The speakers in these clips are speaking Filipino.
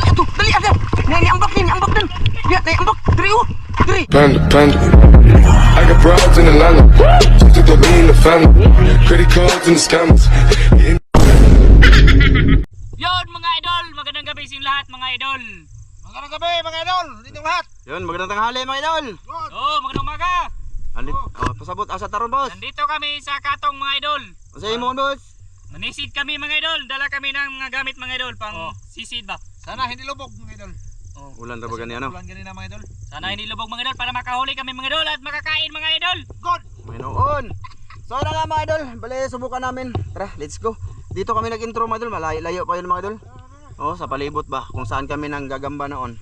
Ito, dali ada. Niambak din. Ya, niambak. Diri. Panda. I got broads in Atlanta. Just to throw me in the family. Credit cards and the scammers. Yon mga idol, magandang gabi sa lahat mga idol. Magandang gabi mga idol, dito lahat. Yun, magandang tanghali mga idol. Magandang umaga. Pasabot asa taron boss. Nandito kami sa Katong mga idol. Usahay mo boss. Manisid kami mga idol. Dala kami ng mga gamit mga idol pang sisid ba. Sana hindi lubog mga idol. Ulan ra ba gani ano? Ulan ganina mga idol. Sana hindi lubog mga idol para makahuli kami mga idol at makakain mga idol. Good. Mayroon. So na nga mga idol, bali subukan namin. Tara, let's go. Dito kami nag-intro mga idol, malayo pa yun mga idol. Oh, sa palibot ba kung saan kami nang gagamba noon.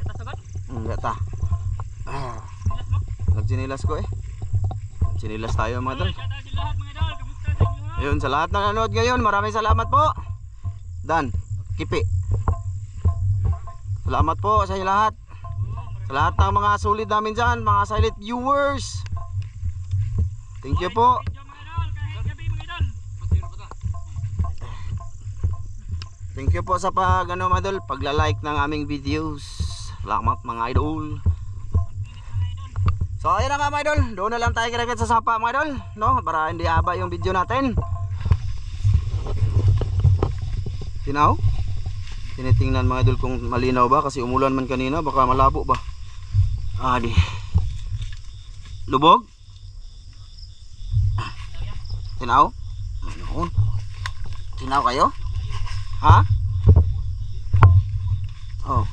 Gata. Nagsinilas ko eh. Sinilas tayo mga idol. Shout out sa lahat mga idol. Kamusta sa inyo? Ayun, sa lahat ng nanood ngayon, maraming salamat po. Dan, Kipi. Salamat po sa inyo lahat. Sa lahat ng mga sulit namin dyan, mga silent viewers. Thank you po. Medyo mga idol, kahit gabi mga idol. Thank you po sa pagla-like ng aming videos. Salamat mga idol. So ayun na nga mga idol, doon na lang tayo kagad sa sapa mga idol, no? Para hindi haba yung video natin. Tinaw? Tinitingnan mga idol kung malinaw ba kasi umulan man kanina, baka malabo ba. Di. Lubog? Tinaw? Ayun. Tinaw kayo? Ha? Oh.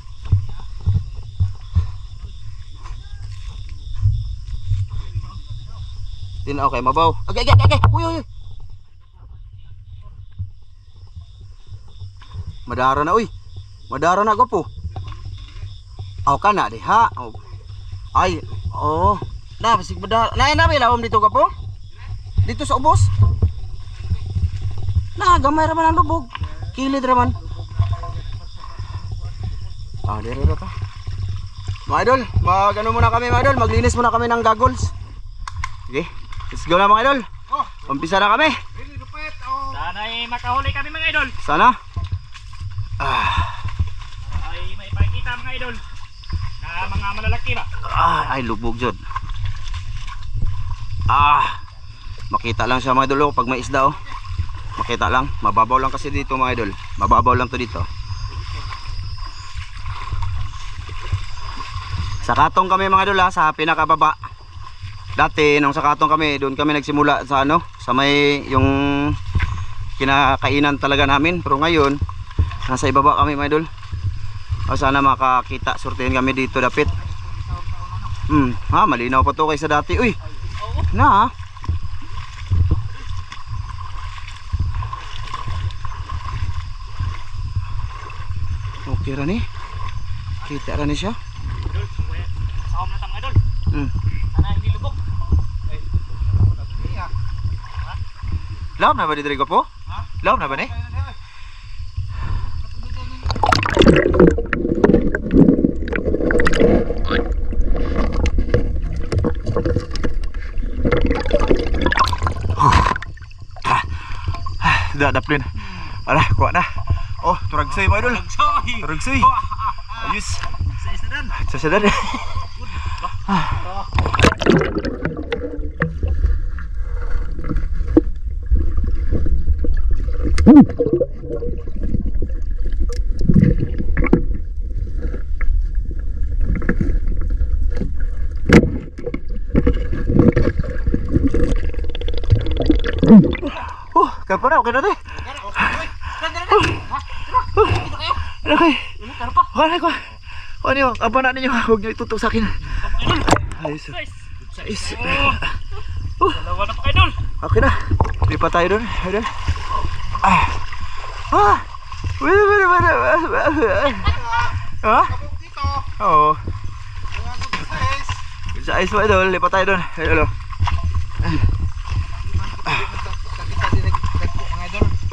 Tinaw kay mabaw. Okay. Uy. Madara na uy. Madara na ko po. Aw ka na di ha. Oh. Ay, oh. Na bisig madara. Na bilawom dito ka po? Dito sa ubos. Na gamay ra man ang lubog. Kilid ra man. Dire ra ta. Mga idol, mag-ano muna kami mga idol, maglinis muna kami ng goggles. Okay, let's go na mga idol. Umpisa na kami. Really lupit. Sana ay makahuli kami mga idol. Sana. Ay may pakita mga idol. Na mga malalaki ba? Ay lubog jud. Makita lang siya mga idol pag may isda oh. Makita lang, mababaw lang kasi dito mga idol. Mababaw lang to dito. Sa Katong kami mga idol sa pinakababa. Dati nung sa Katong kami, doon kami nagsimula sa sa may yung kinakainan talaga namin. Pero ngayon, nasa ibaba kami mga idol. Sana makakita, surtihin kami dito dapit. Malinaw pa to kaysa dati. Uy. Na. Okay ra ni. Kita ra ni siya. Idol, sahom na tama idol. Hmm. Sana hindi lubog. Lawom na ba dito ko po? Lawom na ba ni? Daplin. Ala, kuha na. Oh, turagsoy mga idol. Turagsoy. Ayos. Sa sedan. Kapan na, okay na tayo. Okay. Okay, ano yung abana ninyo, huwag nyo itutok sa akin. Ayos. Ayos. Dalawa na pa idol. Okay na. Lipat tayo dun. Idol. Ha? Oo. Sa ayos mo idol, lipat tayo dun. Idol.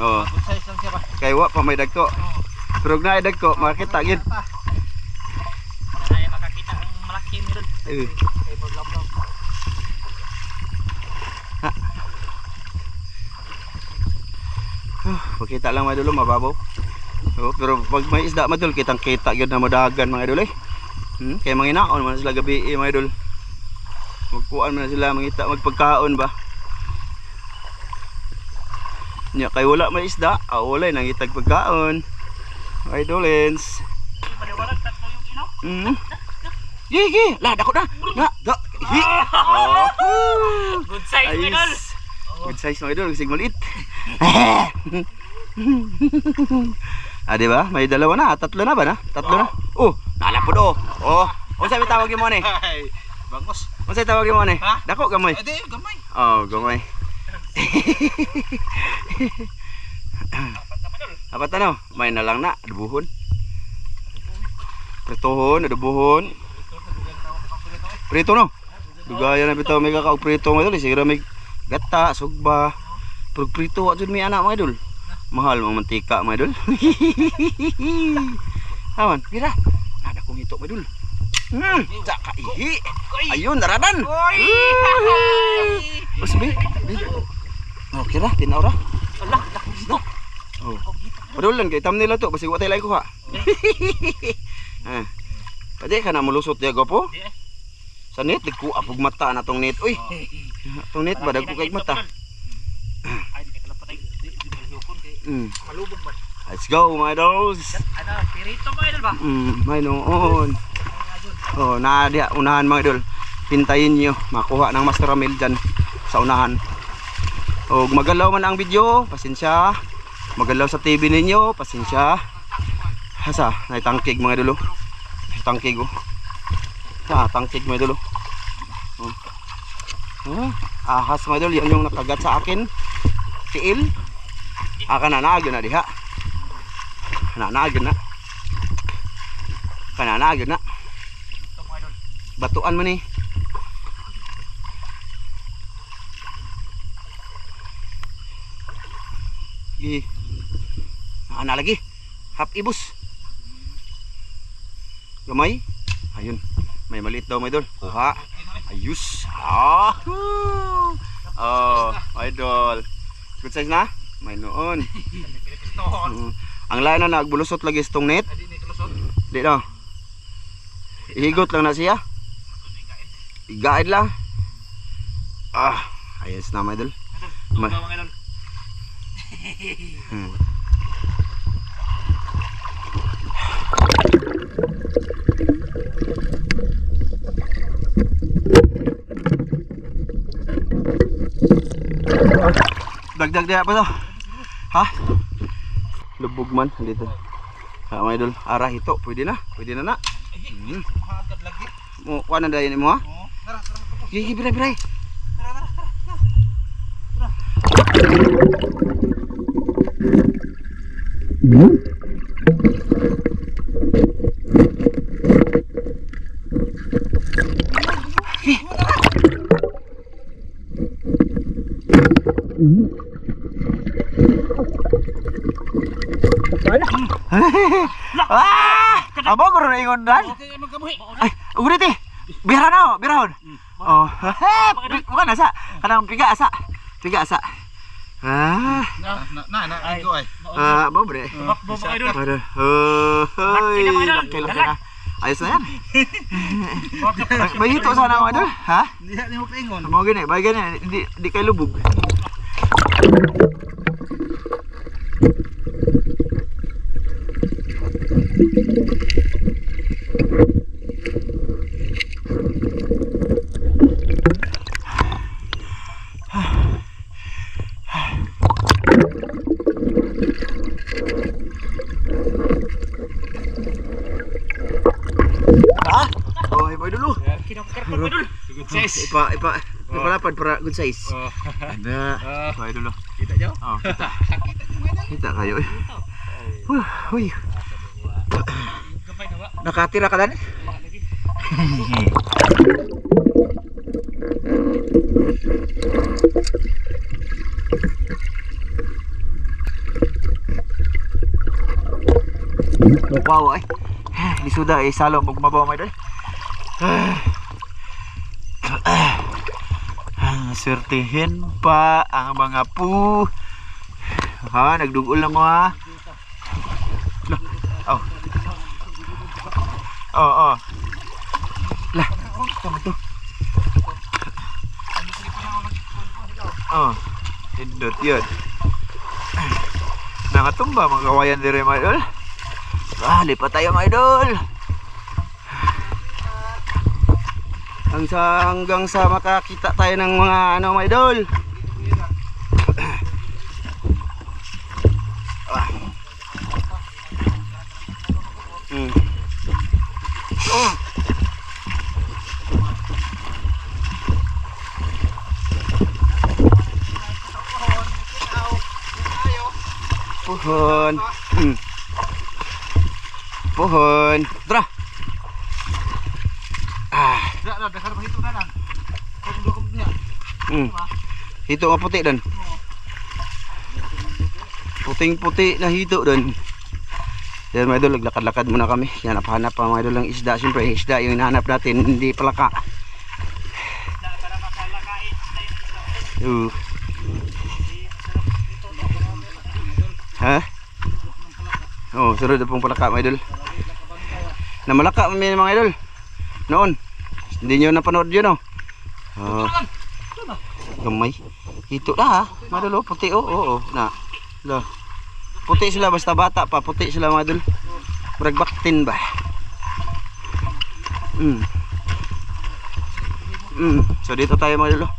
Oo. Kaya wa pa may dagko. Pero na ay dagko, makakita gid. Sana ay makakita ang malaki mga idol. Makita lang mga idol, mababaw. Oh, pero pag may isda mga idol, kitang kita gyud na madagan mga idol eh. Kaya manginaon man sila gabi mga idol. Magkuan man sila mangita magpagkaon ba. Nya kay wala may isda, wala nang itag pagkaon. Idolens. Paliwanag tatlo yung inaw. Gigi, lah dako na. Na, da. Good size mga idol. Good size mga idol, kasi maliit. Di ba? May dalawa na, tatlo na ba na? Tatlo na. Oh, nalapod oh. Oh, unsa may tawag mo ni? Ay, bangos. Unsa tawag mo ni? Ha? Dako gamay. Edi, gamay. Oh, gamay. Apat ano? May na lang na, adubuhon. Pritohon, adubuhon. Prito no? Dugaya na bitaw may kakaog prito mga idol. Siguro may gata, sugba. Pero prito, at may anak mga idol. Mahal mga mantika mga idol. Aman, pira. Nada kong ito mga idol. Ihi. Ayun, naradan. O sabi. Oh, kira, tinaw ra. Oh. Padul lang kay tam nila to, basi wa tay lay ko ha. Pwede ka na mulusot ya gopo? Sa net, dagko apog mata na tong net. Uy. Tong net ba dagko kay mata? Ay, di ka lang patay. Di malihukon kay malubog man. Let's go, my dolls. Ano, pirito mga idol ba? May noon. Oh, nadia unahan mga idol. Pintayin niyo makuha ng Master Ramil dyan sa unahan. O magalaw man ang video, pasensya. Magalaw sa TV ninyo, pasensya. Hasa, naitangkig mga idol. Tangkig oh. Tangkig mga idol. Ahas mga idol, yan yung nakagat sa akin. Tiil. Kananaagin na diha. Kananaagin na. Kananaagin na. Batuan mo ni. Ana lagi. Hap ibus. Gamay. Ayun. May maliit daw mga idol. Kuha. Ayus. Oh, idol. Good size na? May noon. Ang lain na nagbulusot lagi itong net. Di na. Ihigot lang na siya. Igaid lang. Ayos na mga idol. Dagdag dia apa to? Ha? Lubog man dito. Mga idol, arah ito, pwede na na. Agad lagi. Mo kuan na dayon mo ha? Oh, tara. Gigi biray. Tara. Abo ko rin ingon dan. Okay, magabuhi. Ay, ugrit eh. Birahon. Oh, bukan asa. Kanang piga asa. Na, go ay. Abo bre. Bakbo mga idol. Aduh. Laki na, mga idol. Laki na. Ayos na yan. Bahito sana mga idol. Ha? Hindi mo kaingon. Mau gini, bagian di kay lubog. Boy dulu. Kinakar ko idol. Good size. Ipalapad para good size. Ada. Boy dulu. Kita jauh. Oh, kita kayo. Huy. Gamay na ba? Nakatira ka dan? Wow ay. Disuda salo magmabaw may dai. Swertihin pa ang mga pu. Ha, nagdugol na mo ha. Oh. Oh. Lah. Ito. Oh. Hindot yun. Nakatumba mga kawayan dire mga idol. Lipat tayo mga idol. Hanggang sa makakita tayo ng mga ano mga idol. Pohon. Pohon. Tara. Dakar pa hito na lang. Kung niya. Hito nga puti dan. Puting-puti na hito dan. Yan mga idol, naglakad-lakad muna kami. Yan, napahanap pa mga idol ng isda. Siyempre, isda yung hinahanap natin, hindi palaka. Para makalakain na yung isda. Ha? Oh, sunod na pong palaka mga idol. Na malaka mga idol. Noon. Hindi nyo napanood yun, oh. Gamay. Hito na ha. Mga idol, oh. Puti, oh. Na. Puti sila, basta bata pa. Puti sila mga idol. Bragbaktin ba? So dito tayo mga idol, oh.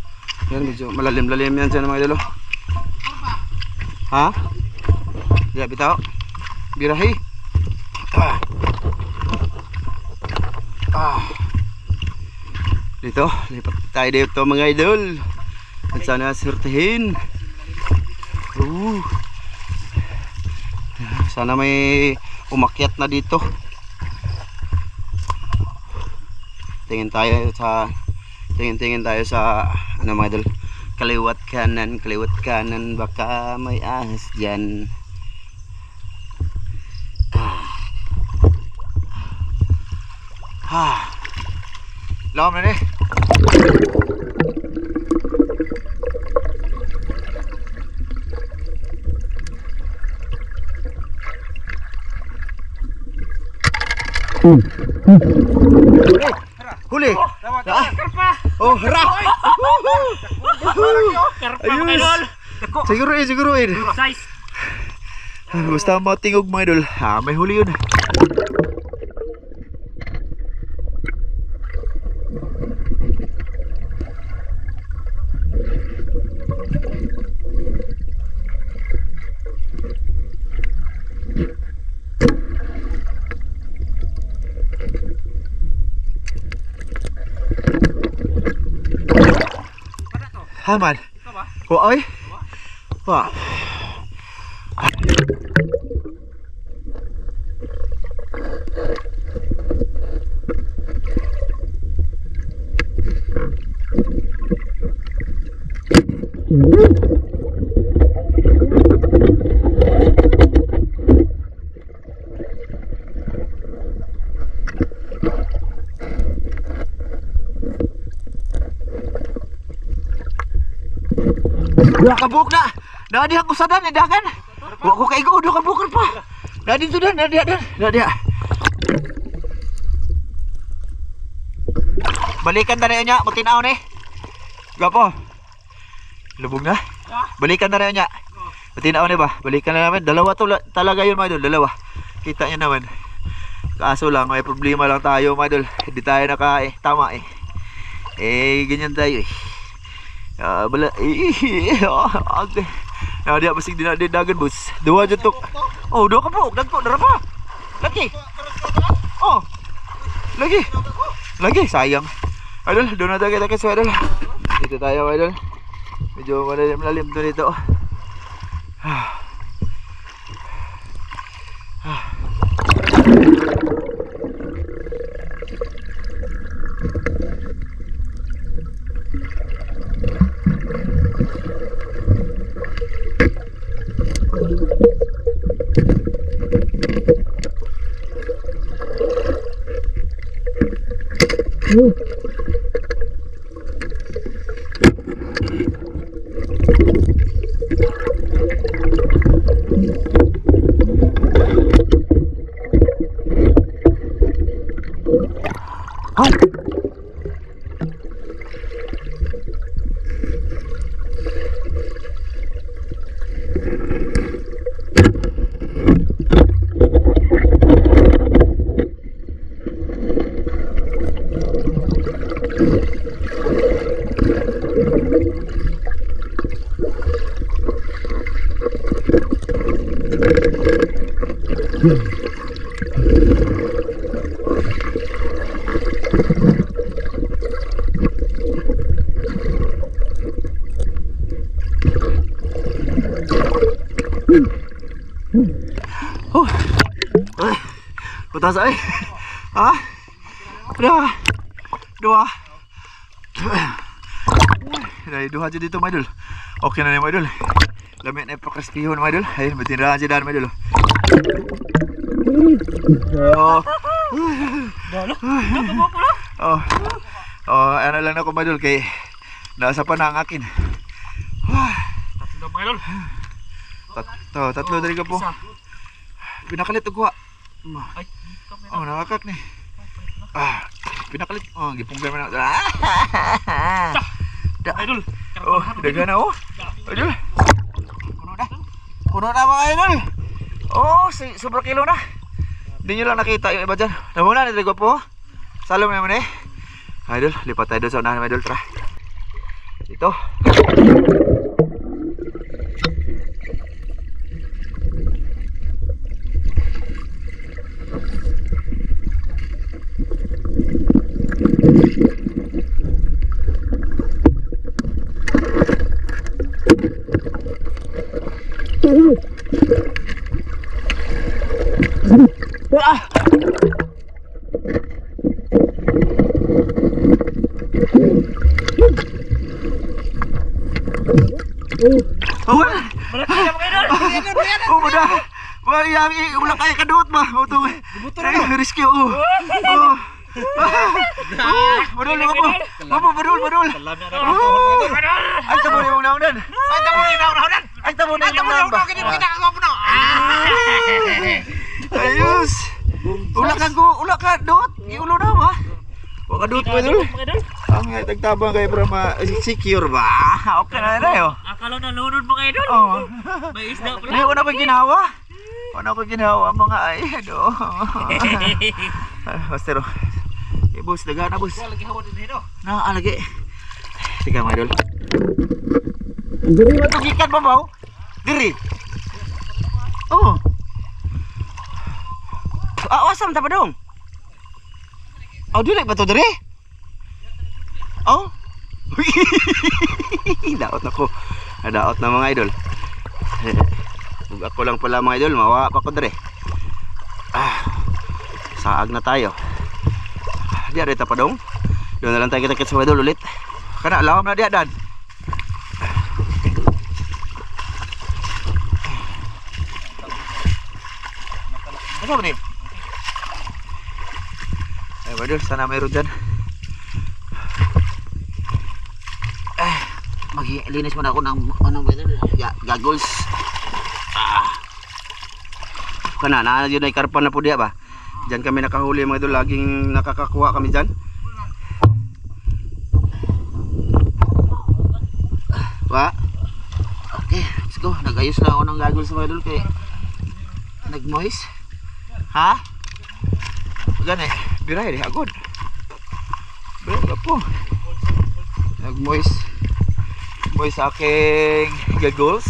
Yan, medyo malalim-lalim yan siya mga idol, oh. Ha? Diya, bitaw. Birahi. Dito, lipat tayo dito mga idol. At sana surtihin. Sana may umakyat na dito. Tingin tayo sa ano mga idol, kaliwat kanan, baka may ahas dyan. Lawam na huli. Karpa! Oh, hara. Karpa mga idol! Siguruin. Size! Basta matingog mga idol. May huli yun. Haman. Wah, oi. Wah. Dua kabuk na. Dadi aku sadar ni dah kan. Wa ko kaigo dua kabuk pa. Dadi tu dah, dia. Balikan tadi nya, mutinaw ni. Gapo? Lubog na. Balikan tadi nya. Mutinaw ni ba? Balikan na namin. Dalawa to talaga yun mga idol, dalawa. Kita niyo naman. Kaso lang may problema lang tayo mga idol. Hindi tayo tama eh. Ganyan tayo eh. Bala okay. Nah dia masih dia dagan bos. Dua jutuk. Oh, dua kapuk. Dagko berapa? Lagi. Oh. Lagi sayang. Idol, doon na tayo kita sa idol. Dito tayo idol. Medyo malalim to dito. Ay, putas ay. Ha? Dua. Dahil duha aja dito, mga idol. Okay na mga idol. Lamit na ipakrispihon, mga idol. Ay, matinrahan siya daan, mga idol. Ano lang ako, mga idol, kay nasa pa na ang akin. Tatlo mga idol. Tatlo dari ka po. Pinakalit og kuha. Ay, Nakakak ni. Pinakalit. Gipong na. idol. Dagan na Idol. Puno na mga idol. Sobrang kilo na. Hindi nyo lang nakita yung iba dyan. Namuna, niligo po. Salom naman eh. Idol, lipat tayo doon sa unahan, idol. Tara. Ito. Malaki na mga idol. Bada. Yang ulang kaya kadut mah. Risky. Badul apa? Badul. Ay tamo ni unahan. Ay tamo ni unahan. Ayos. Ulang ka dot. Iulo na ba? Wa kadut mo idol. Ang tagtabang kay para ma-secure ba? Okay na yo. Akala na lunod mga idol. May isda pala. Wala ko ginawa. Mga ay do. Bastero. Bus daga na bus. Lagi hawa din dito. Lagi. Tiga mga idol. Diri ba to gikan ba baw? Diri. Awasam ta pa dong. Dili ba to diri? Daot na ko. Daot na mga idol. Ug ako lang pala mga idol, mawa pa ko diri. Saag na tayo. Diya rita pa dong. Doon na lang tayo kita sa idol ulit. Kana lawam na diya dan. Ano ba ni? Ay, idol, sana mayroon dyan. Maglinis muna ako ng goggles. Kana yun ay karpan na po diya ba? Diyan kami nakahuli mga idol, laging nakakakuha kami dyan. Okay, let's go. Nag-ayos lang ako ng goggles mga idol kay nag-moist. Ha? Gani, biray di agod. Biray po. Nag-moist sa aking goggles.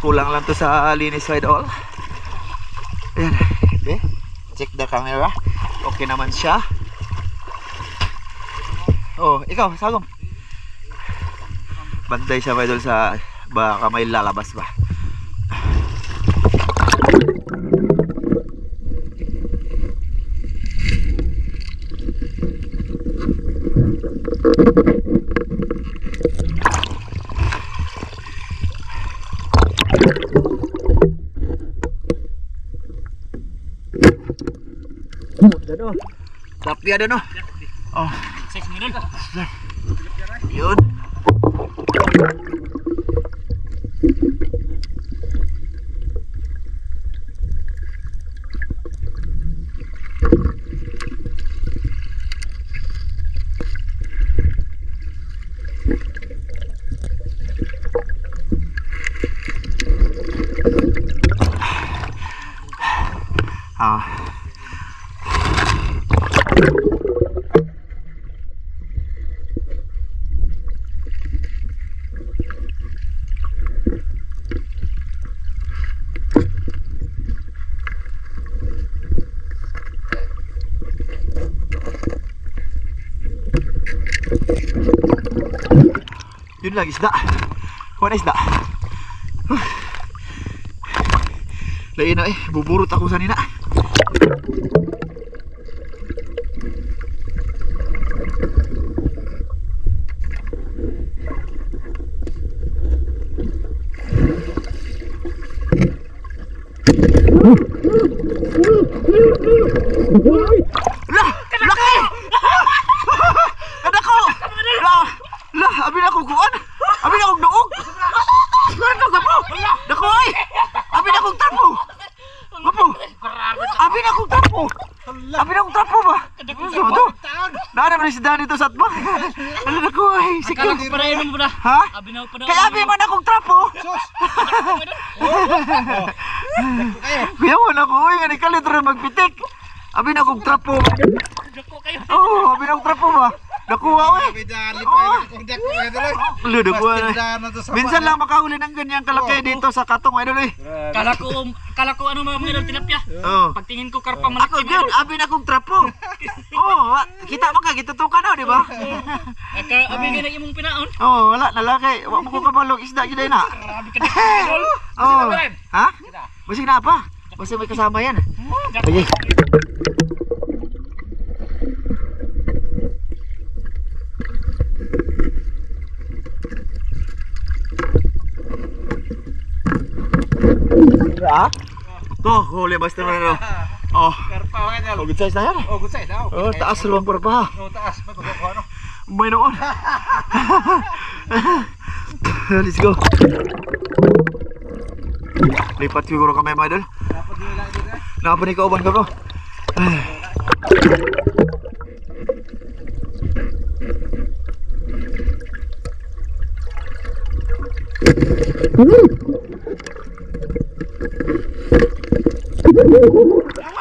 Kulang lang to sa linis wide all. Ayan. Okay. Check the camera. Okay naman siya. Ikaw, sagom. Bantay siya idol sa baka may lalabas ba. Tapi ada no. Six minute. Yun. Yun lang, isda. Kuha na isda. Lain na buburot ako sa nina. Lah! Laki! Kada ko! Lah! Abi na ko kuan! Abi na kong duog! Ano ka po? Dako ay! Abi na kong trapo! Mapo! Abi na kong trapo! Abi na kong trapo ba? Ano to? Naana ba si Danny to sa atma? Ano na ko ay? Akala ko para yun mo na. Ha? Abinaw pa daw. Kaya abi man akong trapo! Kuya mo na ko uy! Nga ni kalit rin magpitik! Abi na akong trapo! Dako kayo. Oo! Abi na akong trapo ba? Nakuha ko eh! Bidali pa kung dako kayo dali. Ludo ko eh! Tindahan na to sa Minsan lang makahuli ng ganyang kalaki dito sa katong idol eh! Kala ko ano mga idol tilapia. Oo! Pagtingin ko karpa Ako malaki. yun! Abi na akong trapo! Oo! Kita mo ka! Gitutukan na di ba? Aka abi nga na imong pinaon. Oo! Wala! Nalaki! Wala mo ko kabalog isda yun na! Grabe ka idol. Oo! Ha? Basig na pa! Basta may kasama yan! Sige! Ha? To, huli basta man ano. Oh, Karpa kayo dali. good size na yan. Oh, good side daw. Oh, taas naman por pa. Oh, taas. May pagkukuha no. May noon. Let's go. Lipat siguro kami mga idol. Dapat nila dito eh. Nakapanig ka uban ka bro.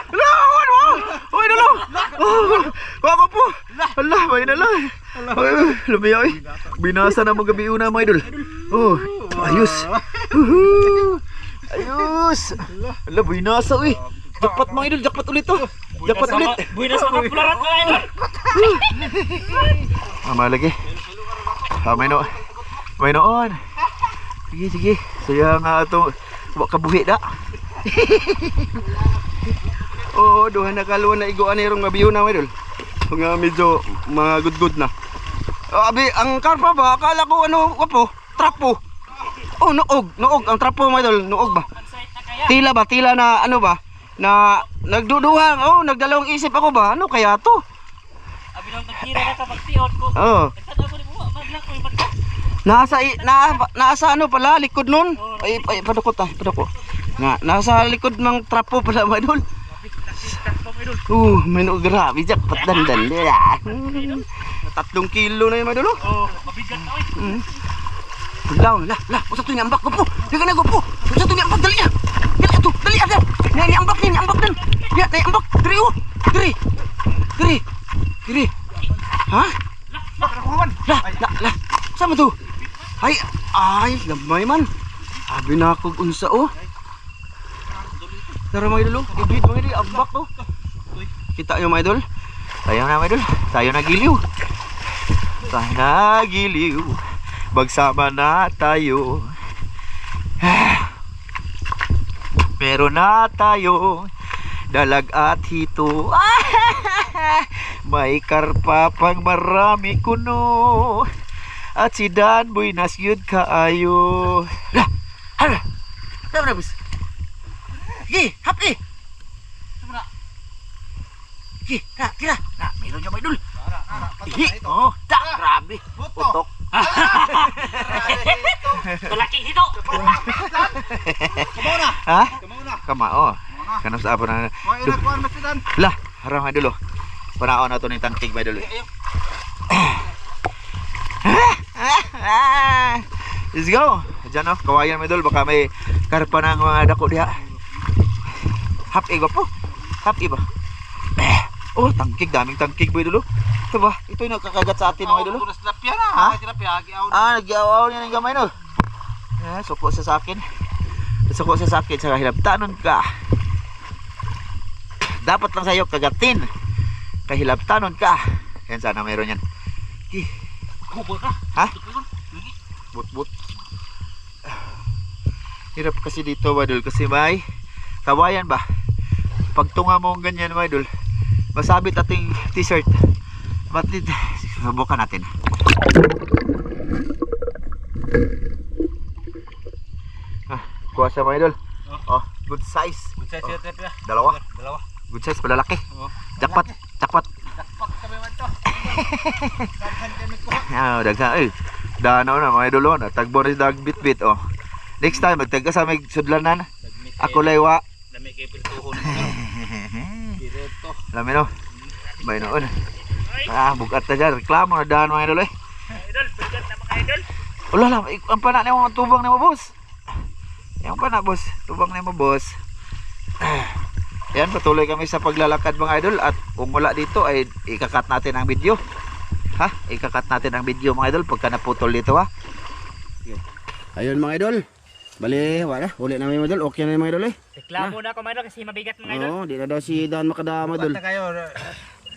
Lawan mo! Uy, dalo! Wako po! Allah, may na lang. Lumiyaw eh. Binasa na mga gabi una mga idol. Oh, ayos. Ayos. Allah, binasa eh. Jackpot mga idol, jackpot ulit to. Jackpot ulit. Buenas mga pularat mga idol. Malagi. May no. May noon. Sige, sige. Saya nga ito. Kabuhi na. Oo, duha na kaluan na iguan na yung mabiyo na mga idol. Mga medyo mga good na. Abi, ang karpa ba? Akala ko ano, wapo, trapo. Oh, noog ang trapo mga idol, noog ba? Tila ba? Tila na ano ba? Na nagduduha, oh, nagdalawang isip ako ba? Ano kaya to? Abi nang tagkira ka kapag tiot ko. Oo. Nagtanda ko ni buwa, maglang ko yung bagka. Nasa ano pala, likod nun. Ay, padukot. Nasa likod ng trapo pala mga idol. May no, grabe, jackpot dandan. 3 kilo na yung mga idol. Oh, mabigat na oy. Lah, usap tu ni ambak ko po. Dia kena go po. Usap tu ni ambak dali ya. Dali ada. Ni ambak dan. Dia naik ambak. Kiri. Hah? Lah. Sama tu. Ay, gamay man. Abi na ako unsa oh. Tara mga idol, ibig mga idol, ambak oh. Kita nyo mga idol. Tayo na mga idol. Tayo na giliw. Magsama na tayo. Meron na tayo dalag at hito. May karpa pang marami kuno. At si Dan Boy nasyud kaayo. Hala. Tama na bus. Gi, happy. Tama na. Gi, kira. Na, meron niya may dul. Oh, tak grabe. Putok. Malaki hito. Kamaw na. Ha? Kamaw na. Kamao. Kanang sa apa na. Mga ilan ko ang masidan. Lah, harang ay dulo. Panaon na to ni tangkig ba dulo. Let's go. Diyan oh, kawayan may dul baka may karpa ng mga dako diha. Happy ba po? Happy ba? Oh, tangkig, daming tangkig boy dulo. Ito ba? Ito yung nakakagat sa atin mga dulo. Punas tilapia na. Ha? Tilapia agiaw. Nag-iaw niya ng gamay no. Suko sa akin. Suko sa akin sa kahilabtanon ka. Dapat lang sa'yo kagatin. Kahilabtanon ka. Yan sana mayroon yan. Kubol ka. Ha? But. Hirap kasi dito mga idol kasi may kawayan ba. Pag tunga mo ang ganyan mga idol, masabit ating t-shirt. Ba't subukan natin. Kuha siya mga idol. Oh, good size. Good size yun, Tep. Dalawa. Dalawa. Good size, palalaki. Oo. Jackpot. Jackpot kami man to. Daghan kami ko. Daghan. Danaw na mga idol. Tagbo rin dag bit-bit. Oh. Next time, magtagka sa may sudlanan. Ako laywa. Dami kayo pintuhon. Direto. Lami no. Bay noon. Bukat na dyan. Reklamo na daan mga idol eh. Idol, bigat na mga idol. Wala lang. Ang panak na mo tubang na mo boss. Yung panak boss. Tubang na mo boss. Yan, patuloy kami sa paglalakad mga idol. At kung wala dito ay ikakat natin ang video. Ha? Ikakat natin ang video mga idol pagka naputol dito ha. Ayun mga idol. Bali, wala. Uli namin mga idol. Okay na yung mga idol eh. Reklamo na ako mga idol kasi mabigat mga idol. Oo, di na daw si Dan makadama idol. Basta kayo.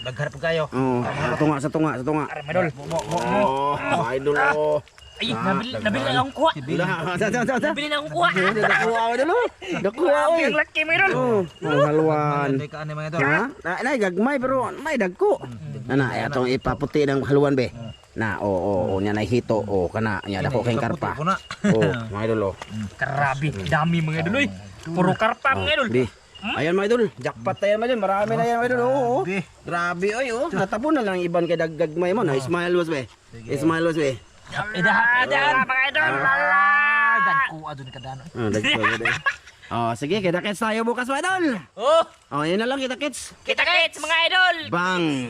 Nagharap kayo. Oo, sa tunga. Ara mga idol. Oo, mga idol oh. Ay, nabili na akong kuha. Nabili na akong kuha. Dakuha ako idol oh. Dakuha Grabe oh. ang laki mga idol. Oo, ang halwan. Hindi ka ani mga ito. Ha? Na gagmay pero may dagko. Ana, atong ipaputi ng haluan be. Na, oo, nya na hito. Oo, kana nya dako kay karpa. Oo, mga idol oh. Grabe, dami mga idol. Puro karpa mga idol. Di. Ayan mga idol, jackpot na yan mga idol. Marami na yan mga idol. Oo. Grabe oy oh. Natapon na lang iban kay daggagmay mo. Na smile was be. Smile was be. Dahan mga idol. Dagko adun ka dano. Dagko. Oh, sige, kita kits tayo bukas mga idol. Oh, Oh, yun na lang kita kits. kita-kits mga idol. Bang.